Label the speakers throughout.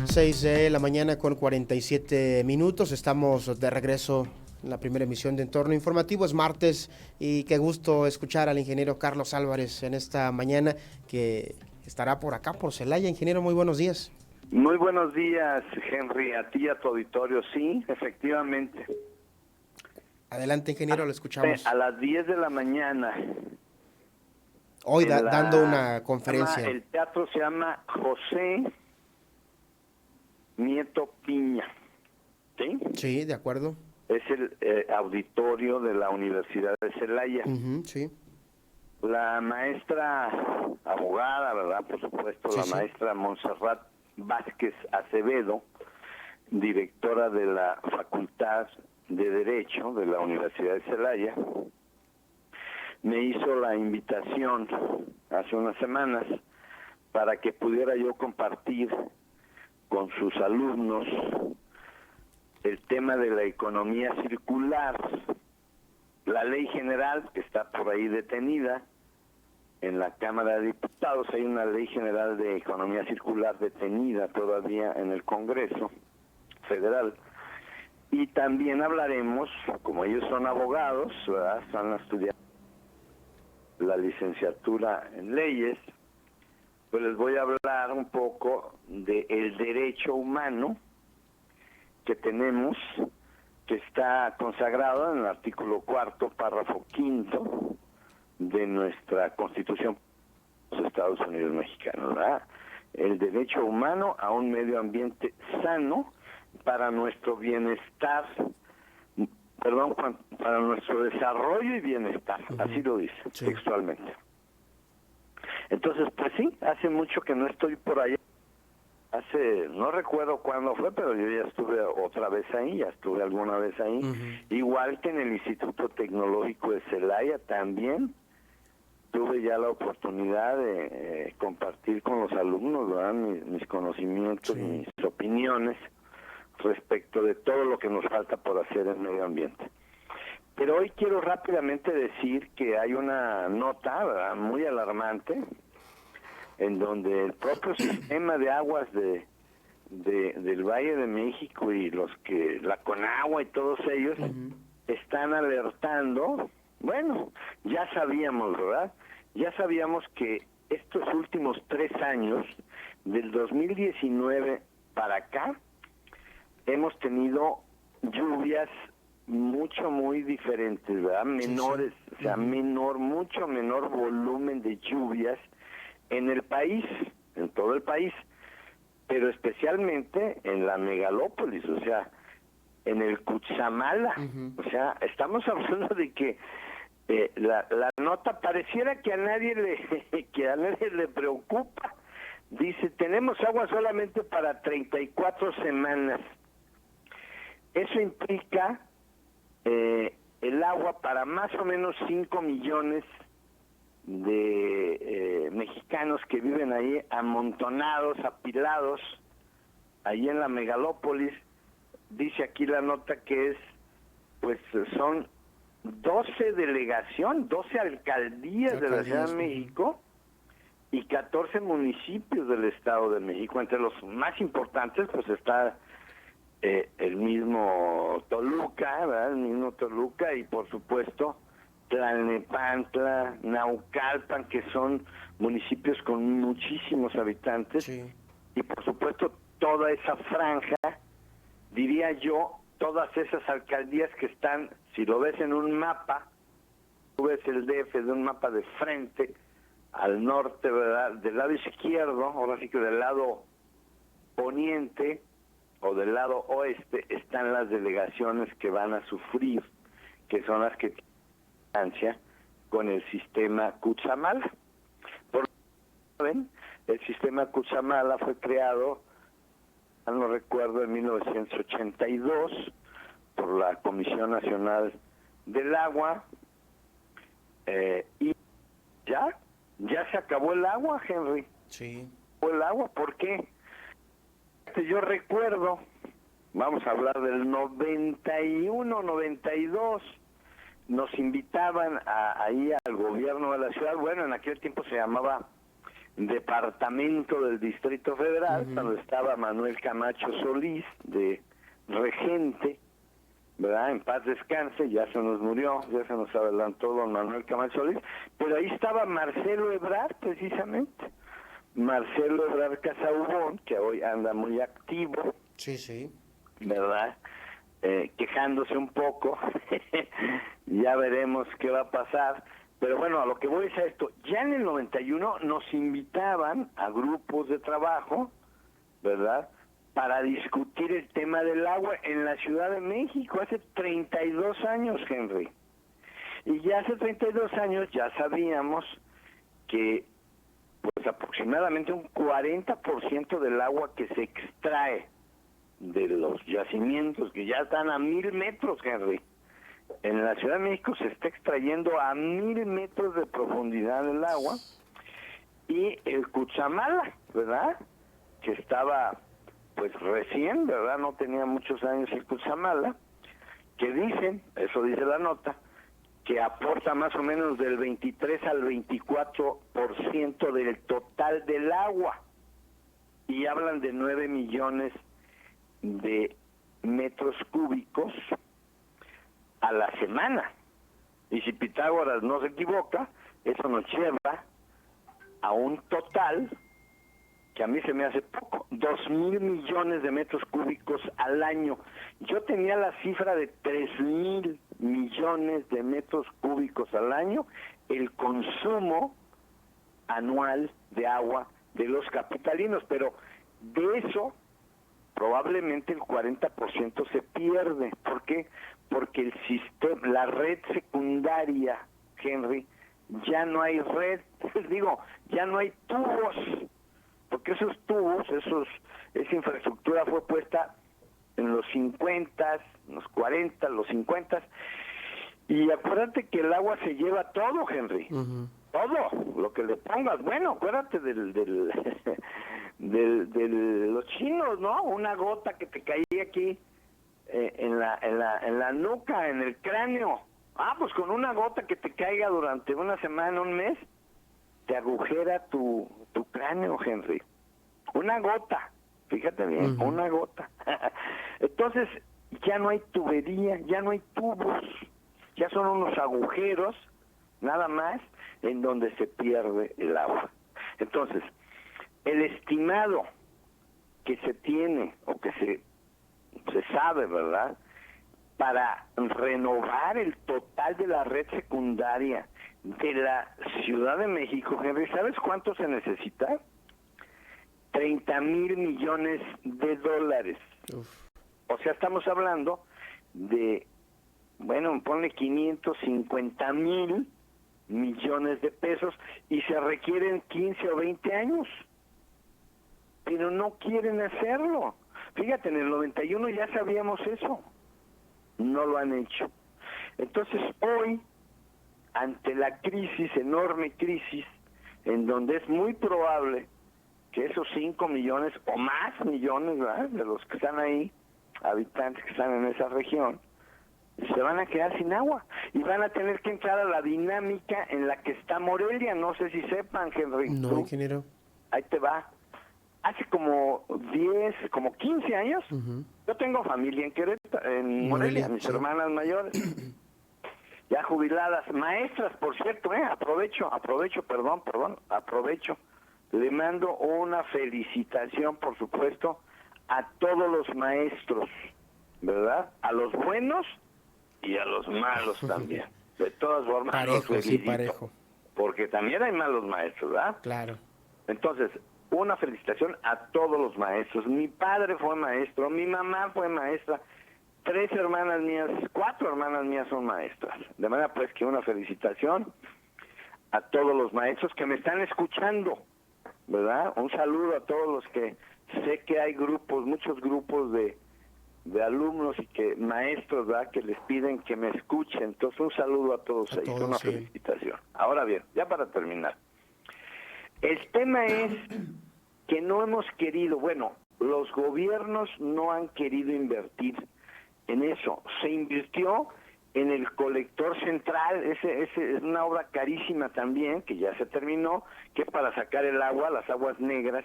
Speaker 1: 6 de la mañana con 47 minutos. Estamos de regreso en la primera emisión de Entorno Informativo. Es martes y qué gusto escuchar al ingeniero Carlos Álvarez en esta mañana, que estará por acá, por Celaya. Ingeniero, muy buenos días.
Speaker 2: Muy buenos días, Henry, a ti y a tu auditorio. Sí, efectivamente.
Speaker 1: Adelante, ingeniero, lo escuchamos.
Speaker 2: A las 10 de la mañana.
Speaker 1: Hoy dando una conferencia.
Speaker 2: El teatro se llama José Nieto Piña. ¿Sí?
Speaker 1: Sí, de acuerdo.
Speaker 2: Es el auditorio de la Universidad de Celaya.
Speaker 1: Sí.
Speaker 2: La maestra abogada, ¿verdad? Por supuesto,
Speaker 1: Sí.
Speaker 2: Maestra Montserrat Vázquez Acevedo, directora de la Facultad de Derecho de la Universidad de Celaya, me hizo la invitación hace unas semanas para que pudiera yo compartir con sus alumnos el tema de la economía circular, la ley general que está por ahí detenida en la Cámara de Diputados. Hay una ley general de economía circular detenida todavía en el Congreso Federal. Y también hablaremos, como ellos son abogados, ¿verdad? Están estudiando la licenciatura en leyes, pues les voy a hablar un poco del derecho humano que tenemos, que está consagrado en el artículo 4, párrafo 5 de nuestra Constitución de los Estados Unidos Mexicanos, ¿verdad? El derecho humano a un medio ambiente sano para nuestro bienestar, para nuestro desarrollo y bienestar, así lo dice textualmente. Entonces, pues sí, hace mucho que no estoy por allá. No recuerdo cuándo fue, pero yo ya estuve otra vez ahí, ya estuve alguna vez ahí. Igual que en el Instituto Tecnológico de Celaya también tuve ya la oportunidad de compartir con los alumnos, ¿verdad? Mis conocimientos, mis opiniones respecto de todo lo que nos falta por hacer en medio ambiente. Pero hoy quiero rápidamente decir que hay una nota, ¿verdad?, muy alarmante, en donde el propio sistema de aguas del Valle de México y la Conagua y todos ellos están alertando. Bueno, ya sabíamos, ¿verdad? Ya sabíamos que estos últimos 3 años, del 2019 para acá, hemos tenido lluvias muy diferentes, ¿verdad? Menores, o sea, mucho menor volumen de lluvias en el país, en todo el país, pero especialmente en la megalópolis, o sea, en el Cutzamala. O sea, estamos hablando de que la nota pareciera que a nadie le preocupa. Dice, tenemos agua solamente para 34 semanas. Eso implica el agua para más o menos 5 millones de mexicanos que viven ahí amontonados, apilados, ahí en la megalópolis. Dice aquí la nota que son 12 alcaldías de la Ciudad de México y 14 municipios del Estado de México. Entre los más importantes pues está el mismo Toluca, ¿verdad? El mismo Toluca y por supuesto Tlalnepantla, Naucalpan, que son municipios con muchísimos habitantes, y por supuesto toda esa franja, diría yo, todas esas alcaldías que están, si lo ves en un mapa, tú ves el DF de un mapa de frente, al norte, ¿verdad? Del lado izquierdo, ahora sí que del lado poniente o del lado oeste, están las delegaciones que van a sufrir, que son las que con el sistema Cutzamala. Por lo que saben, el sistema Cutzamala fue creado, no recuerdo, en 1982 por la Comisión Nacional del Agua, y ya se acabó el agua, Henry.
Speaker 1: Sí.
Speaker 2: ¿Acabó el agua? ¿Por qué? Yo recuerdo, vamos a hablar del 91, 92, nos invitaban ahí al gobierno de la ciudad. Bueno, en aquel tiempo se llamaba departamento del Distrito Federal, cuando estaba Manuel Camacho Solís, de regente, ¿verdad? En paz descanse, ya se nos murió, ya se nos adelantó don Manuel Camacho Solís, pero ahí estaba Marcelo Ebrard, precisamente. Marcelo Ebrard Casaubon, que hoy anda muy activo,
Speaker 1: sí,
Speaker 2: ¿verdad? Quejándose un poco, ya veremos qué va a pasar, pero bueno, a lo que voy es a esto. Ya en el 91 nos invitaban a grupos de trabajo, ¿verdad?, para discutir el tema del agua en la Ciudad de México, hace 32 años, Henry. Y ya hace 32 años ya sabíamos que pues aproximadamente un 40% del agua que se extrae de los yacimientos, que ya están a 1000 metros, Henry. En la Ciudad de México se está extrayendo a 1000 metros de profundidad el agua. Y el Cutzamala, ¿verdad?, que estaba pues recién, ¿verdad?, no tenía muchos años el Cutzamala, que dicen, eso dice la nota, que aporta más o menos del 23 al 24% del total del agua. Y hablan de 9 millones de metros cúbicos a la semana. Y si Pitágoras no se equivoca, eso nos lleva a un total que a mí se me hace poco, 2,000 millones de metros cúbicos al año. Yo tenía la cifra de 3,000 millones de metros cúbicos al año, el consumo anual de agua de los capitalinos, pero de eso probablemente el 40% se pierde. ¿Por qué? Porque el sistema, la red secundaria, Henry, ya no hay red, ya no hay tubos, porque esos tubos, esa infraestructura fue puesta en los 50, los 40, los 50, y acuérdate que el agua se lleva todo, Henry, todo, lo que le pongas. Bueno, acuérdate de los chinos, ¿no? Una gota que te caía aquí en la nuca, en el cráneo. Pues con una gota que te caiga durante una semana, un mes, te agujera tu cráneo, Henry. Una gota, fíjate bien, una gota. Entonces, ya no hay tubería, ya no hay tubos, ya son unos agujeros, nada más, en donde se pierde el agua. Entonces, el estimado que se tiene, o que se sabe, ¿verdad?, para renovar el total de la red secundaria de la Ciudad de México, Henry, ¿sabes cuánto se necesita? 30,000 millones de dólares. Uf. O sea, estamos hablando de, bueno, ponle 550,000 millones de pesos, y se requieren 15 o 20 años. Pero no quieren hacerlo. Fíjate, en el 91 ya sabíamos eso. No lo han hecho. Entonces, hoy, ante la crisis, enorme crisis, en donde es muy probable que esos 5 millones o más millones, ¿verdad?, de los que están ahí, habitantes que están en esa región, se van a quedar sin agua y van a tener que entrar a la dinámica en la que está Morelia. No sé si sepan, Henry.
Speaker 1: No, ingeniero.
Speaker 2: Ahí te va. Hace como 15 años, yo tengo familia en Querétaro, en Morelia, mis hermanas mayores, ya jubiladas, maestras, por cierto, aprovecho. Le mando una felicitación, por supuesto, a todos los maestros, ¿verdad? A los buenos y a los malos también. De todas formas,
Speaker 1: parejo, sí, parejo.
Speaker 2: Porque también hay malos maestros, ¿verdad?
Speaker 1: Claro.
Speaker 2: Entonces, una felicitación a todos los maestros. Mi padre fue maestro, mi mamá fue maestra, 4 hermanas mías son maestras. De manera pues que una felicitación a todos los maestros que me están escuchando, ¿verdad? Un saludo a todos los que sé que hay muchos grupos de alumnos y que maestros, ¿verdad?, que les piden que me escuchen. Entonces, un saludo a todos ellos, una felicitación. Ahora bien, ya para terminar, el tema es que no hemos querido, los gobiernos no han querido invertir en eso. Se invirtió en el colector central, ese es una obra carísima también, que ya se terminó, que es para sacar el agua, las aguas negras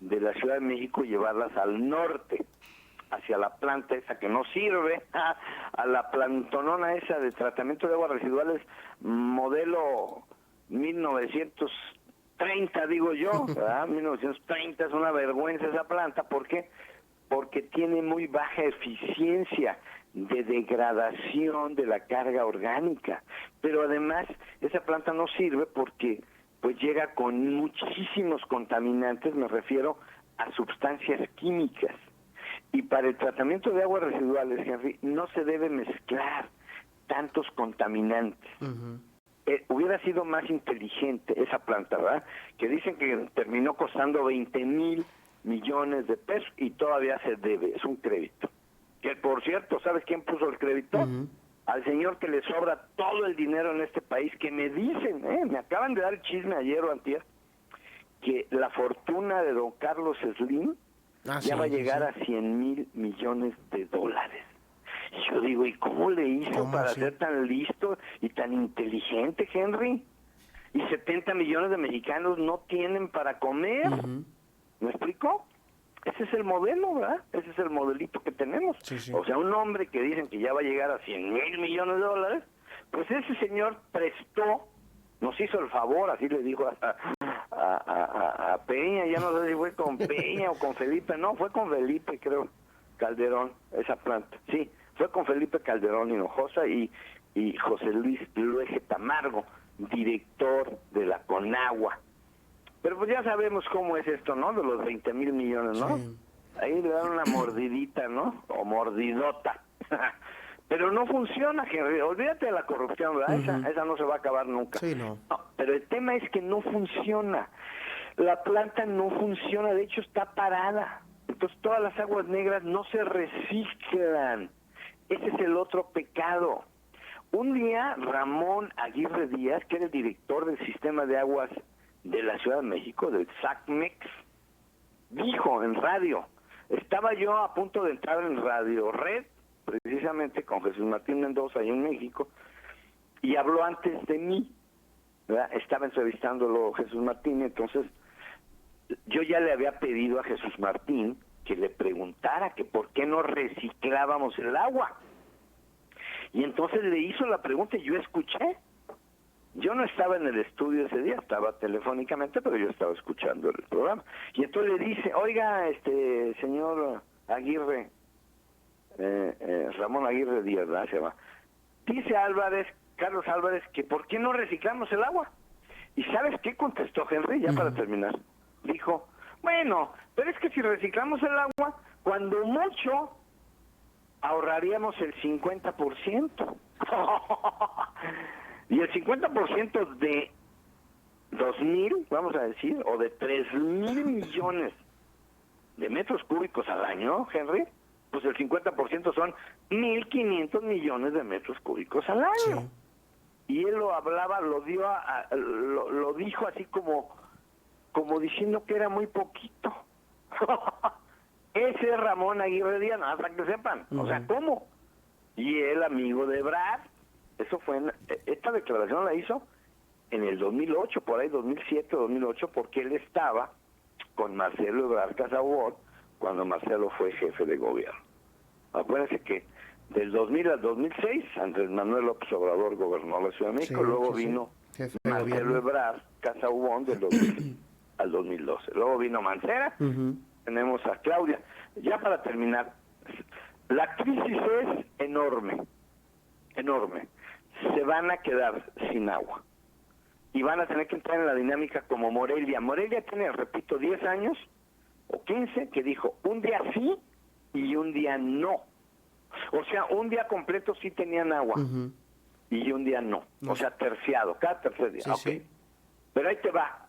Speaker 2: de la Ciudad de México y llevarlas al norte, hacia la planta esa que no sirve, a la plantonona esa de tratamiento de aguas residuales, modelo 1930, digo yo, ¿verdad? 1930, es una vergüenza esa planta. ¿Por qué? Porque tiene muy baja eficiencia de degradación de la carga orgánica, pero además esa planta no sirve porque pues llega con muchísimos contaminantes, me refiero a sustancias químicas, y para el tratamiento de aguas residuales, Henry, no se debe mezclar tantos contaminantes. Hubiera sido más inteligente esa planta, ¿verdad? Que dicen que terminó costando 20,000 millones de pesos y todavía se debe, es un crédito. Que por cierto, ¿sabes quién puso el crédito? Al señor que le sobra todo el dinero en este país, que me dicen, me acaban de dar el chisme ayer o antier, que la fortuna de don Carlos Slim ya va a llegar a 100,000 millones de dólares. Y yo digo, ¿y cómo le hizo para ser tan listo y tan inteligente, Henry? Y 70 millones de mexicanos no tienen para comer. ¿Me explico? Ese es el modelo, ¿verdad? Ese es el modelito que tenemos. O sea, un hombre que dicen que ya va a llegar a 100,000 millones de dólares, pues ese señor prestó, nos hizo el favor, así le dijo a Peña, ya no sé si fue con Peña o con Felipe, no, fue con Felipe, creo, Calderón, esa planta. Sí, fue con Felipe Calderón Hinojosa y José Luis Luege Tamargo, director de la Conagua. Pero pues ya sabemos cómo es esto, ¿no? De los 20,000 millones, ¿no? Sí. Ahí le dan una mordidita, ¿no? O mordidota. Pero no funciona, Henry. Olvídate de la corrupción, ¿verdad? Esa no se va a acabar nunca.
Speaker 1: Sí, no.
Speaker 2: Pero el tema es que no funciona. La planta no funciona, de hecho está parada. Entonces todas las aguas negras no se reciclan. Ese es el otro pecado. Un día Ramón Aguirre Díaz, que era el director del sistema de aguas de la Ciudad de México, del SACMEX, dijo en radio, estaba yo a punto de entrar en Radio Red, precisamente con Jesús Martín Mendoza ahí en México, y habló antes de mí, ¿verdad? Estaba entrevistándolo Jesús Martín, entonces yo ya le había pedido a Jesús Martín que le preguntara que por qué no reciclábamos el agua. Y entonces le hizo la pregunta y yo escuché. Yo no estaba en el estudio ese día, estaba telefónicamente, pero yo estaba escuchando el programa. Y entonces le dice, oiga, señor Aguirre, Ramón Aguirre Díaz, ¿verdad? Se llama. Dice Carlos Álvarez, que ¿por qué no reciclamos el agua? ¿Y sabes qué contestó Henry? Ya para terminar. Dijo, bueno, pero es que si reciclamos el agua, cuando mucho ahorraríamos el 50%. Y el 50% de 2,000, vamos a decir, o de 3,000 millones de metros cúbicos al año, Henry, pues el 50% son 1,500 millones de metros cúbicos al año. Sí. Y él lo hablaba, lo dijo así como diciendo que era muy poquito. Ese es Ramón Aguirre Díaz, nada para que sepan. O sea, ¿cómo? Y el amigo de Ebrard. Eso fue, esta declaración la hizo en el 2008, por ahí 2007, 2008, porque él estaba con Marcelo Ebrard Casaubon cuando Marcelo fue jefe de gobierno. Acuérdense que del 2000 al 2006, Andrés Manuel López Obrador gobernó la Ciudad de México, luego vino Marcelo Ebrard Casaubon del 2000 al 2012. Luego vino Mancera, tenemos a Claudia. Ya para terminar, la crisis es enorme. Se van a quedar sin agua y van a tener que entrar en la dinámica como Morelia. Morelia tiene, repito, 10 años o 15 que dijo un día sí y un día no. O sea, un día completo sí tenían agua y un día no. O sea, terciado, cada tercer día. Sí. Pero ahí te va.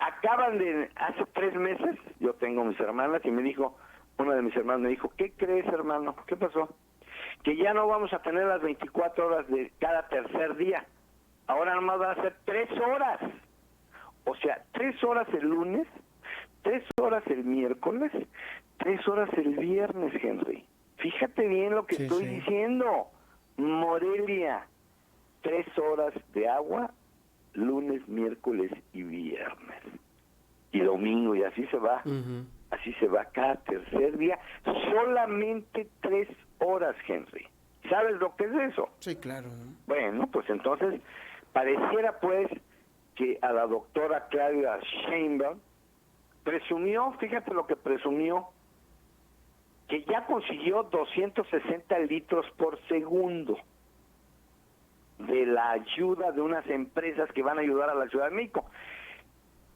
Speaker 2: Hace 3 meses, yo tengo mis hermanas y una de mis hermanas me dijo, ¿qué crees, hermano? ¿Qué pasó? Que ya no vamos a tener las 24 horas de cada tercer día. Ahora nomás van a ser 3 horas. O sea, 3 horas el lunes, 3 horas el miércoles, 3 horas el viernes, Henry. Fíjate bien lo que estoy diciendo. Morelia, 3 horas de agua lunes, miércoles y viernes. Y domingo, y así se va. Así se va cada tercer día. Solamente 3 horas, Henry. ¿Sabes lo que es eso?
Speaker 1: Sí, claro.
Speaker 2: Bueno, pues entonces, pareciera pues que a la doctora Claudia Sheinbaum presumió, fíjate lo que presumió, que ya consiguió 260 litros por segundo de la ayuda de unas empresas que van a ayudar a la Ciudad de México.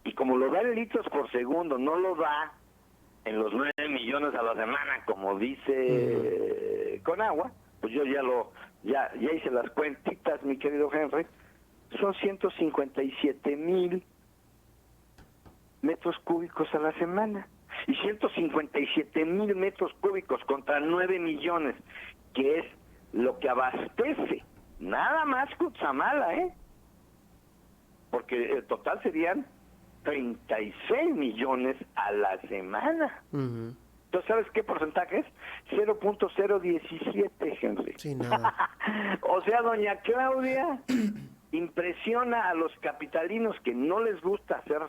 Speaker 2: Y como lo da en litros por segundo, no lo da en los 9 millones a la semana, como dice Conagua, pues yo ya hice las cuentitas, mi querido Henry, son 157,000 metros cúbicos a la semana. Y 157,000 metros cúbicos contra 9 millones, que es lo que abastece nada más Cutzamala, porque el total serían 36 millones a la semana. ¿Tú sabes qué porcentaje es? 0.017, Henry.
Speaker 1: Sí, nada.
Speaker 2: O sea, doña Claudia impresiona a los capitalinos que no les gusta hacer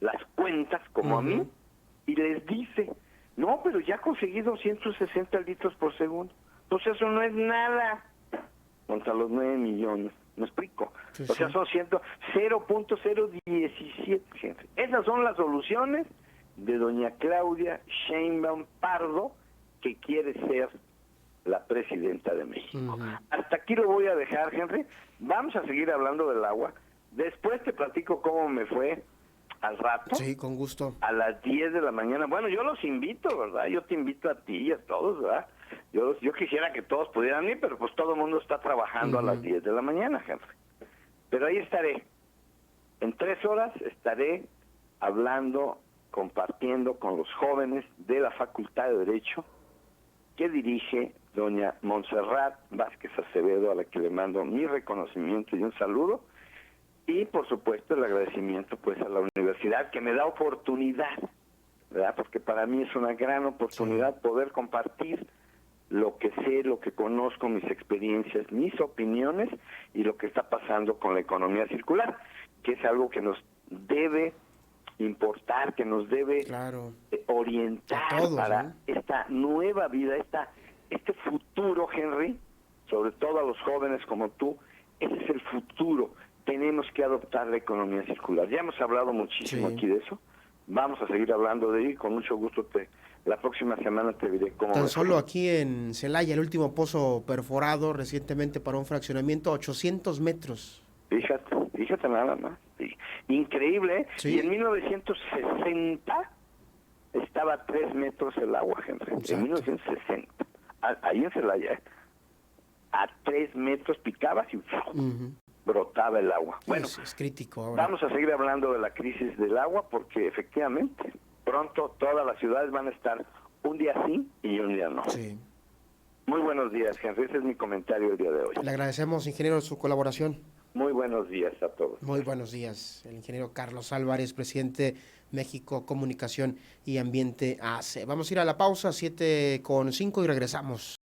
Speaker 2: las cuentas como a mí, y les dice, no, pero ya conseguí 260 litros por segundo. Pues eso no es nada contra los 9 millones. ¿Me explico?
Speaker 1: Sí,
Speaker 2: o sea, son 0.017, gente. Esas son las soluciones de doña Claudia Sheinbaum Pardo, que quiere ser la presidenta de México. Hasta aquí lo voy a dejar, Henry. Vamos a seguir hablando del agua. Después te platico cómo me fue al rato.
Speaker 1: Sí, con gusto.
Speaker 2: A las 10 de la mañana. Bueno, yo los invito, ¿verdad? Yo te invito a ti y a todos, ¿verdad? Yo quisiera que todos pudieran ir, pero pues todo el mundo está trabajando a las 10 de la mañana, Henry. Pero ahí estaré. En 3 horas estaré hablando, compartiendo con los jóvenes de la Facultad de Derecho que dirige doña Montserrat Vázquez Acevedo, a la que le mando mi reconocimiento y un saludo. Y por supuesto el agradecimiento pues a la universidad que me da oportunidad, ¿verdad? Porque para mí es una gran oportunidad poder compartir lo que sé, lo que conozco, mis experiencias, mis opiniones y lo que está pasando con la economía circular, que es algo que nos debe importar, que nos debe orientar
Speaker 1: todos,
Speaker 2: para esta nueva vida, este futuro, Henry, sobre todo a los jóvenes como tú. Ese es el futuro. Tenemos que adoptar la economía circular. Ya hemos hablado muchísimo aquí de eso. Vamos a seguir hablando de ello y con mucho gusto la próxima semana te diré cómo.
Speaker 1: Tan solo aquí en Celaya, el último pozo perforado recientemente para un fraccionamiento, 800 metros.
Speaker 2: Fíjate nada más. Sí. Increíble, ¿eh? Sí. Y en 1960 estaba a 3 metros el agua, Henry. Exacto. En 1960. Ahí en Celaya, a 3 metros picabas y brotaba el agua. Bueno,
Speaker 1: es crítico ahora.
Speaker 2: Vamos a seguir hablando de la crisis del agua porque efectivamente pronto todas las ciudades van a estar un día sí y un día no.
Speaker 1: Sí.
Speaker 2: Muy buenos días, Henry. Ese es mi comentario el día de hoy.
Speaker 1: Le agradecemos, ingeniero, su colaboración.
Speaker 2: Muy buenos días a todos.
Speaker 1: Muy buenos días. El ingeniero Carlos Álvarez, presidente México Comunicación y Ambiente AC. Vamos a ir a la pausa, 7:05 y regresamos.